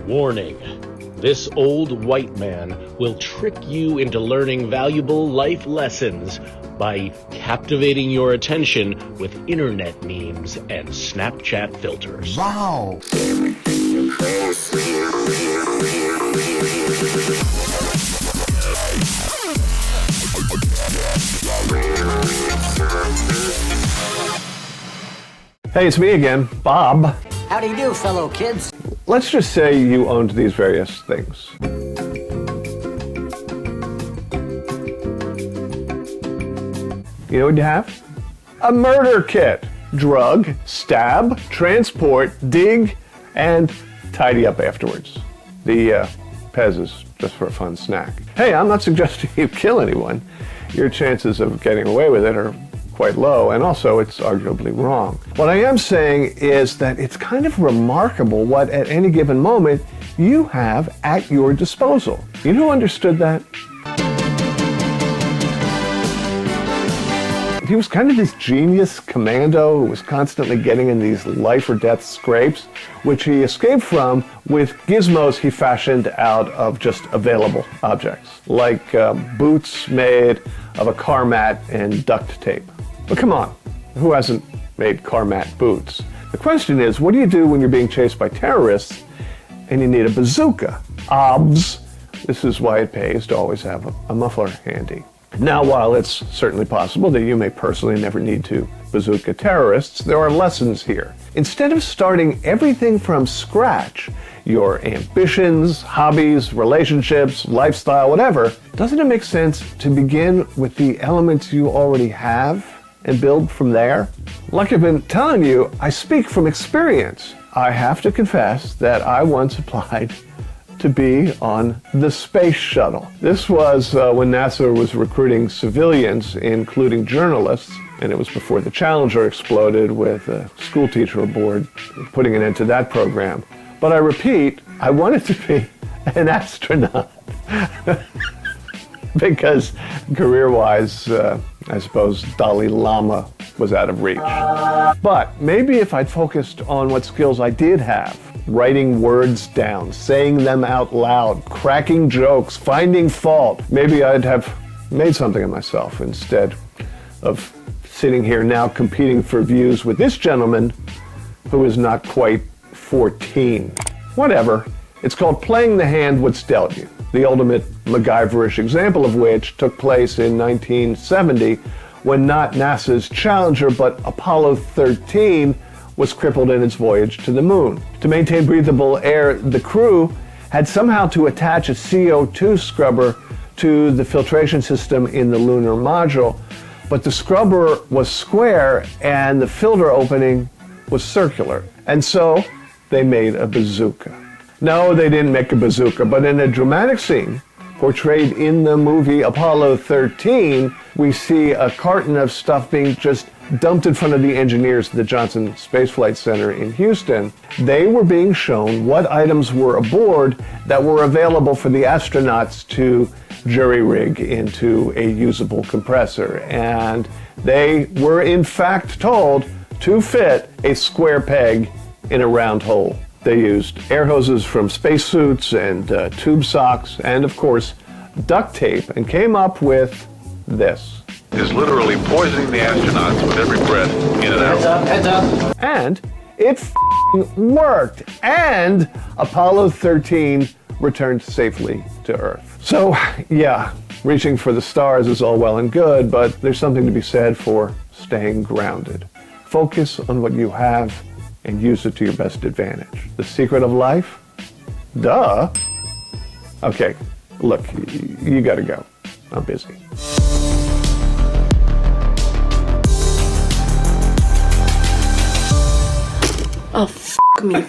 Warning. This old white man will trick you into learning valuable life lessons by captivating your attention with internet memes and Snapchat filters. Wow! Hey, it's me again, Bob. Howdy-do, fellow kids. Let's just say you owned these various things. You know what you have? A murder kit. Drug, stab, transport, dig, and tidy up afterwards. The Pez is just for a fun snack. Hey, I'm not suggesting you kill anyone. Your chances of getting away with it are quite low, and also it's arguably wrong. What I am saying is that it's kind of remarkable what at any given moment you have at your disposal. You know who understood that? He was kind of this genius commando who was constantly getting in these life or death scrapes, which he escaped from with gizmos he fashioned out of just available objects, like boots made of a car mat and duct tape. But come on, who hasn't made car mat boots? The question is, what do you do when you're being chased by terrorists and you need a bazooka? Obs. This is why it pays to always have a muffler handy. Now, while it's certainly possible that you may personally never need to bazooka terrorists, there are lessons here. Instead of starting everything from scratch, your ambitions, hobbies, relationships, lifestyle, whatever, doesn't it make sense to begin with the elements you already have and build from there? Like I've been telling you, I speak from experience. I have to confess that I once applied to be on the space shuttle. This was when NASA was recruiting civilians, including journalists, and it was before the Challenger exploded with a school teacher aboard, putting an end to that program. But I repeat, I wanted to be an astronaut. Because career-wise, I suppose Dalai Lama was out of reach. But maybe if I'd focused on what skills I did have, writing words down, saying them out loud, cracking jokes, finding fault, maybe I'd have made something of myself instead of sitting here now competing for views with this gentleman who is not quite 14. Whatever. It's called playing the hand what's dealt you. The ultimate MacGyverish example of which took place in 1970 when not NASA's Challenger but Apollo 13 was crippled in its voyage to the moon. To maintain breathable air, the crew had somehow to attach a CO2 scrubber to the filtration system in the lunar module, but the scrubber was square and the filter opening was circular. And so they made a bazooka. No, they didn't make a bazooka, but in a dramatic scene portrayed in the movie Apollo 13, we see a carton of stuff being just dumped in front of the engineers at the Johnson Space Flight Center in Houston. They were being shown what items were aboard that were available for the astronauts to jury-rig into a usable compressor. And they were in fact told to fit a square peg in a round hole. They used air hoses from spacesuits and tube socks and, of course, duct tape, and came up with this. Is literally poisoning the astronauts with every breath in and out. Heads up. And it worked. And Apollo 13 returned safely to Earth. So, yeah, reaching for the stars is all well and good, but there's something to be said for staying grounded. Focus on what you have and use it to your best advantage. The secret of life? Duh. Okay, look, you gotta go. I'm busy. Oh, f*** me.